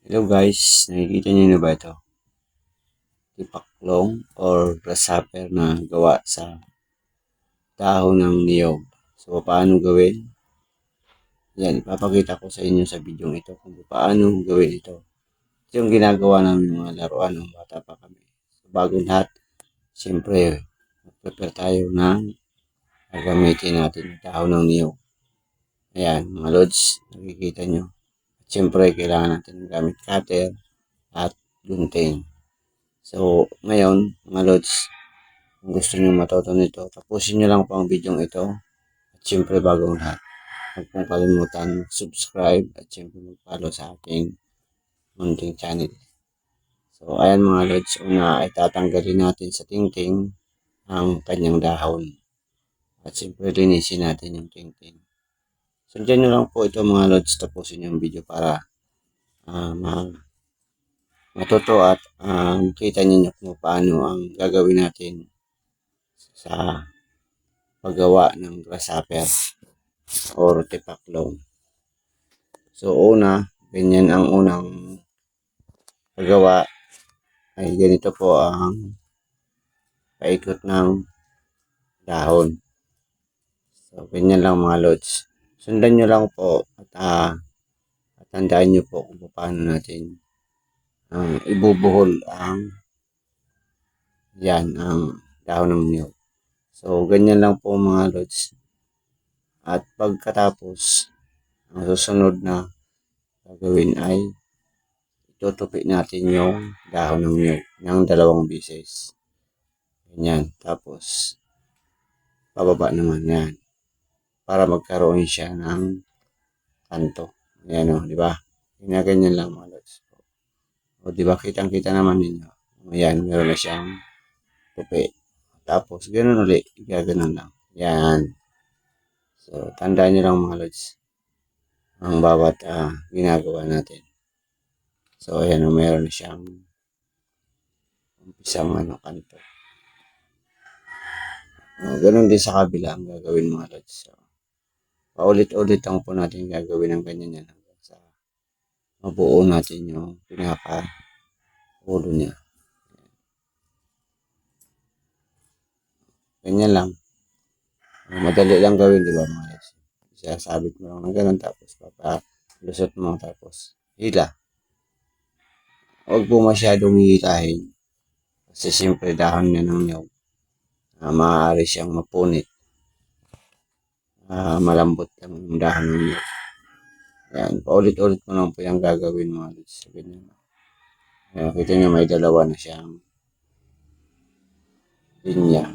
Hello guys, nakikita niyo na ba ito? Tipaklong or grasshopper na gawa sa dahon ng niyog. So, paano gawin? Yan, ipapakita ko sa inyo sa video ito kung paano gawin ito. Ito yung ginagawa namin mga laruan ng bata pa kami. So, bagong lahat, siyempre, prepare tayo ng gagamitin natin yung dahon ng niyog. Ayan, mga lods, nakikita nyo. At siyempre, kailangan natin gamit cutter at gunting. So, ngayon, mga lods, kung gusto nyo matuto nito, tapusin nyo lang po ang video ito. At syempre, bagong lahat, huwag pong kalimutan subscribe at syempre mag-follow sa aking munting channel. So, ayan mga lods, una ay tatanggalin natin sa tingting ang kanyang dahon. At syempre, linisin natin yung tingting. Sundan nyo lang po ito mga lods, tapusin yung video para matuto at kita ninyo kung paano ang gagawin natin sa paggawa ng grasshopper or tipaklong. So una, ganyan ang unang paggawa ay ganito po ang paikot ng dahon. So ganyan lang mga lods. Sundan nyo lang po at tandaan nyo po kung paano natin ibubuhol ang dahon ng niyog. So ganyan lang po mga lods. At pagkatapos, ang susunod na gagawin ay tutupi natin yung dahon ng niyog ng 2 beses. Ganyan. Tapos, pababa naman yan. Para magkaroon siya ng kanto. Ayan o, di ba? Ganyan lang mga lods. O, di ba? Kitang-kita naman ninyo. Ayan, meron na siyang tupi. Tapos, ganun ulit. Gaganon lang. Yan. So, tandaan nyo lang mga lods ang bawat ginagawa natin. So, ayan o, meron na siyang umpisang kanto. Ganun din sa kabila ang gagawin mga lods. So, paulit-ulit lang po natin gagawin ang ganyan yan hanggang sa mabuo natin yung pinaka-ulo niya. Ganyan lang. Madali lang gawin, di ba mga lods? Sasabit mo lang na ganun tapos papalusot mo tapos hila. Huwag po masyadong hihilahin. Kasi siyempre dahon niya ng niyog. Maaari siyang mapunit. Malambot lang yung dahon ng niyog. Ayan, paulit-ulit mo lang po yung gagawin mga lods. Ganyan. Ayan, kita nyo may dalawa na siyang linya.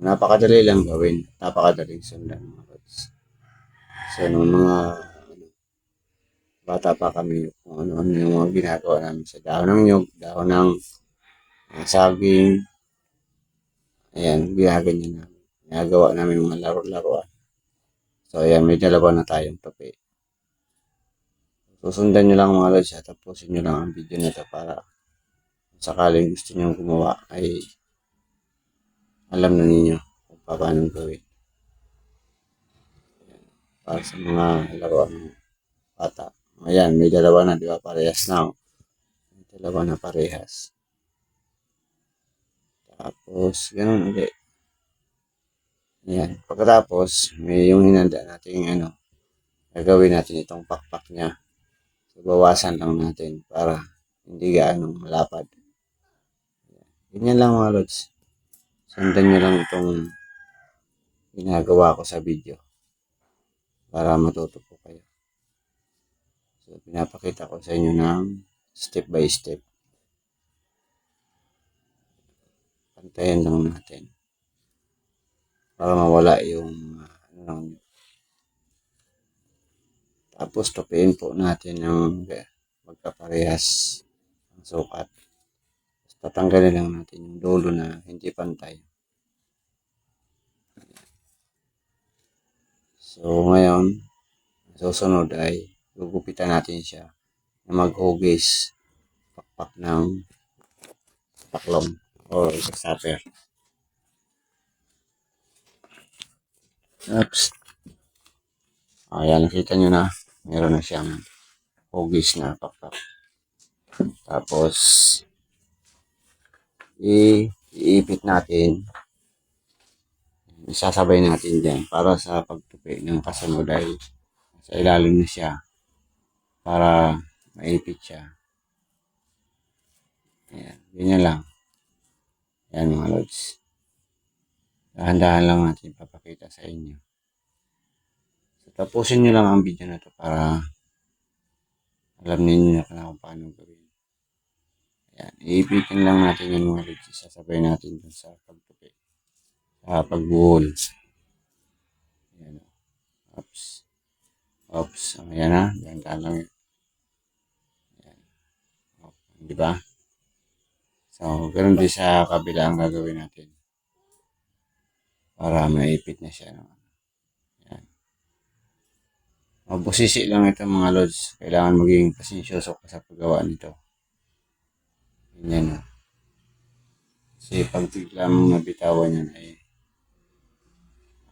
Napakadali lang gawin. Napakadaling sundan mga lods. So, nung mga bata pa kami, kung ano-ano yung mga ginagawa namin sa dahon ng nyug, dahon ng saging, ayan, ginaganyan namin. Ginagawa namin mga laro-laruan. So, ayan, may dalawa na tayong topi. Susundan nyo lang mga lods at tapusin nyo lang ang video nito para sakaling gusto nyo gumawa ay alam na ninyo kung paano gawin. Para sa mga laruan ng bata. Ayan, may dalawa na, di ba? Parehas na. May dalawa na parehas. Tapos, ganun ulit. Ayan. Pagkatapos, may yung hinanda natin gagawin natin itong pakpak niya. So, bawasan lang natin para hindi gaano malapad. Ganyan lang mga lods. Sundan nyo lang itong ginagawa ko sa video para matuto po kayo. So, pinapakita ko sa inyo ng step by step. Pantayin lang natin para mawala yung tapos tupiin po natin yung magkaparehas ang sukat. Tatanggalin lang natin yung dulo na hindi pantay. So ngayon, susunod ay gugupitan natin siya na maghugis pakpak ng paklong or grasshopper. Oops. Ayan, nakita nyo na. Meron na siyang hugis na pakpak. Tapos, iipit natin. Isasabay natin dyan para sa pagtupi ng kasunod dahil sa ilalim na siya para maipit siya. Ayan, ganyan lang. Ayan mga lods. Dahan-dahan lang natin papakita sa inyo. So, tapusin nyo lang ang video na to para alam ninyo na kung paano gawin. Ayan, iipitin lang natin yung mga lods. Isasabay natin dun sa pagtupi. Sa pagbuhol. Ayan. Oops. Oops. Ayan na. Dahan-dahan lang yun. Ayan. Diba? So, ganun din sa kabila ang gagawin natin. Para maipit na siya. Ayan. Mabusisi lang ito mga lods. Kailangan maging pasensyoso ka sa paggawa nito. Ganyan. Kasi pag bigla mong nabitawan yan ay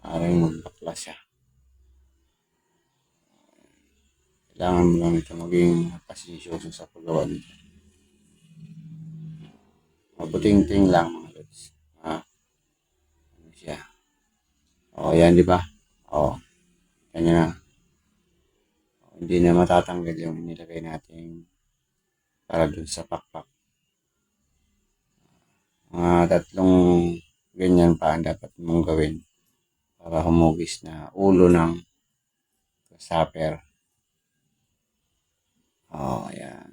maaaring magbakla siya. Kailangan mo lang ito maging pasensyoso sa paggawa nito. Mabuting-ting lang mga lods. Ano siya. O, yan di ba? O, yan na. O, hindi na matatanggal yung nilagay natin para dun sa pakpak. Mga 3 ganyan pa ang dapat mong gawin para humugis na ulo ng grasshopper. O, ayan.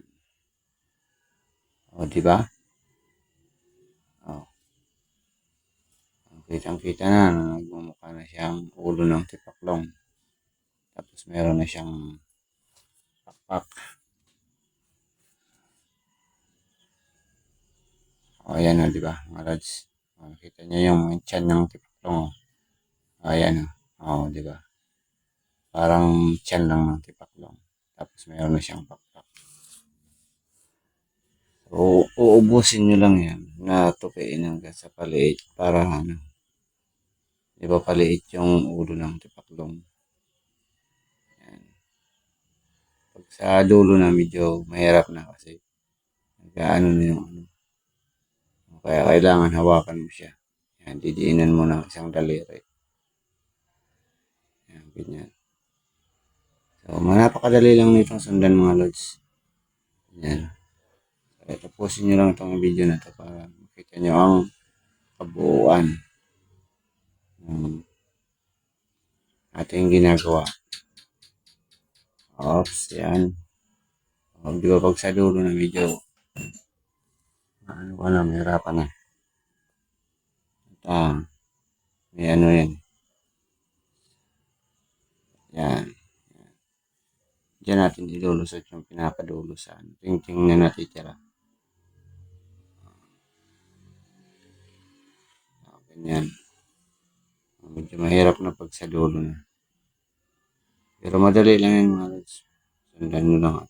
O, di ba? O. Kitang-kita na nagmumukha na siyang ulo ng tipaklong. Tapos meron na siyang pakpak. O, ayan o, di ba? Mga lods. O, nakita niyo yung tiyan ng tipaklong. O, ayan o. O, di ba? Parang tiyan lang ng tipaklong. Tapos meron na siyang pakpak. So, uubusin nyo lang yan na tupiin hanggang sa paliit para ano. Di ba paliit yung ulo ng tipaklong. Ayan. Pag sa dulo na medyo mahirap na kasi nagkaano na yung ano. Kaya kailangan hawakan mo siya. Ayan, didiinan mo ng isang daliri. Ayan, ganyan. So, napakadali lang nitong sundan mga lods. Ayan. So, tapusin nyo lang itong video na to para makita nyo ang kabuuan ng ating ginagawa. Oops, yan. O, di ba pag sa dulo na medyo ano ka na, may hirapan na. At, may ano yan. Yan. Diyan natin ilulusot yung pinapadulo sa ano. Ting-ting na natitira. O, ganyan. O, medyo mahirap na pag sa dulo na. Pero madali lang yan mga lods. Sundan nyo lang.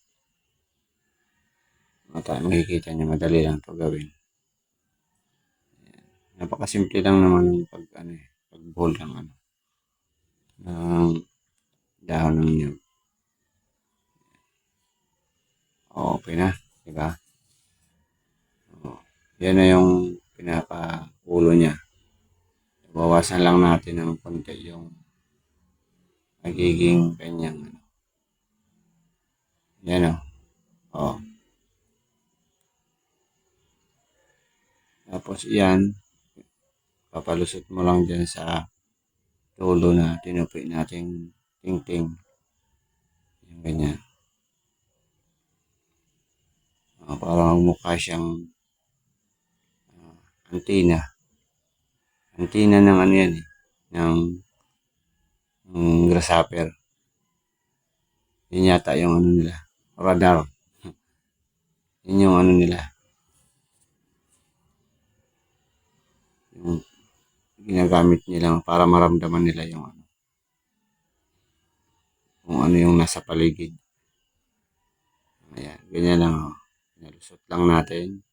Makikita nyo, madali lang ito gawin. Napakasimple lang naman yung pag-bowl ng ano. Ng dahon ng niyog. Okay na, di ba? Yan na yung pinapaulo niya. Bawasan lang natin ng konti yung magiging kanyang ano. Yan o. Tapos yan, papalusot mo lang dyan sa dulo na tinupi nating ting-ting. Yung ganyan. Para magmukha siyang antina. Antina ng ano yan ng grasshopper. Yun yata yung ano nila. Radar. Yun yung ano nila. Yung ginagamit nila para maramdaman nila yung ano. Kung ano yung nasa paligid. Ayan. Ganyan lang o. Nalusot lang natin.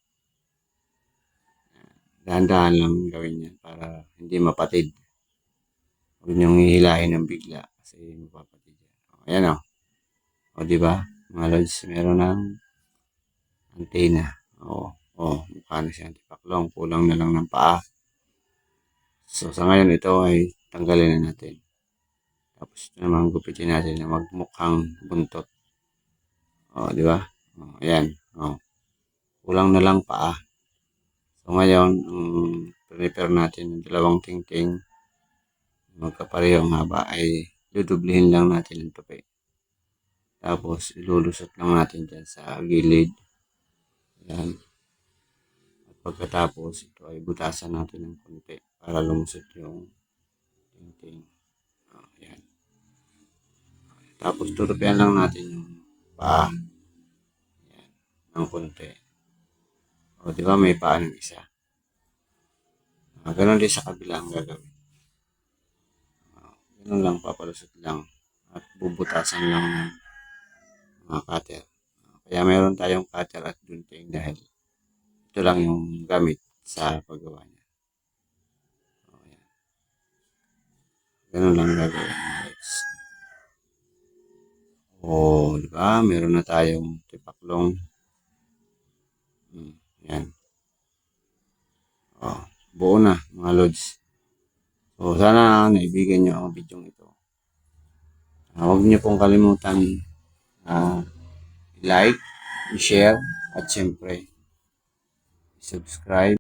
Dahan-dahan lang gawin yan para hindi mapatid. Huwag niyong hihilahin ng bigla kasi mapapatid yan. Ayan o. O, diba? Mga lods, meron ng antena. Mukha na siyang tipaklong. Kulang na lang ng paa. So, sa ngayon, ito ay tanggalin na natin. Tapos, ito naman gupitin natin na magmukhang buntot. Di ba? Ayan. Kulang na lang paa. So, ngayon, prepare natin ng dalawang tingting. Magkaparehong haba ay dudublihin lang natin ang tupi. Tapos, ilulusot lang natin dyan sa gilid. Ayan. At pagkatapos, ito ay butasan natin ng konti para lumusot yung tingting. Ayan. Tapos, tutupian lang natin yung paa. Ayan. Ng konti. Di ba may paa ng isa? Ganon din sa kabila ang gagawin. Ganon lang, papalusot lang. At bubutasan lang ng mga cutter. Kaya meron tayong cutter at gunting dahil ito lang yung gamit sa paggawa niya. Ayan. Ganon lang gagawin. Di ba? Meron na tayong tipaklong. Ayan. Buo na, mga lods. So, sana naibigan nyo ang video ito. Huwag nyo pong kalimutan like, i-share, at syempre, subscribe.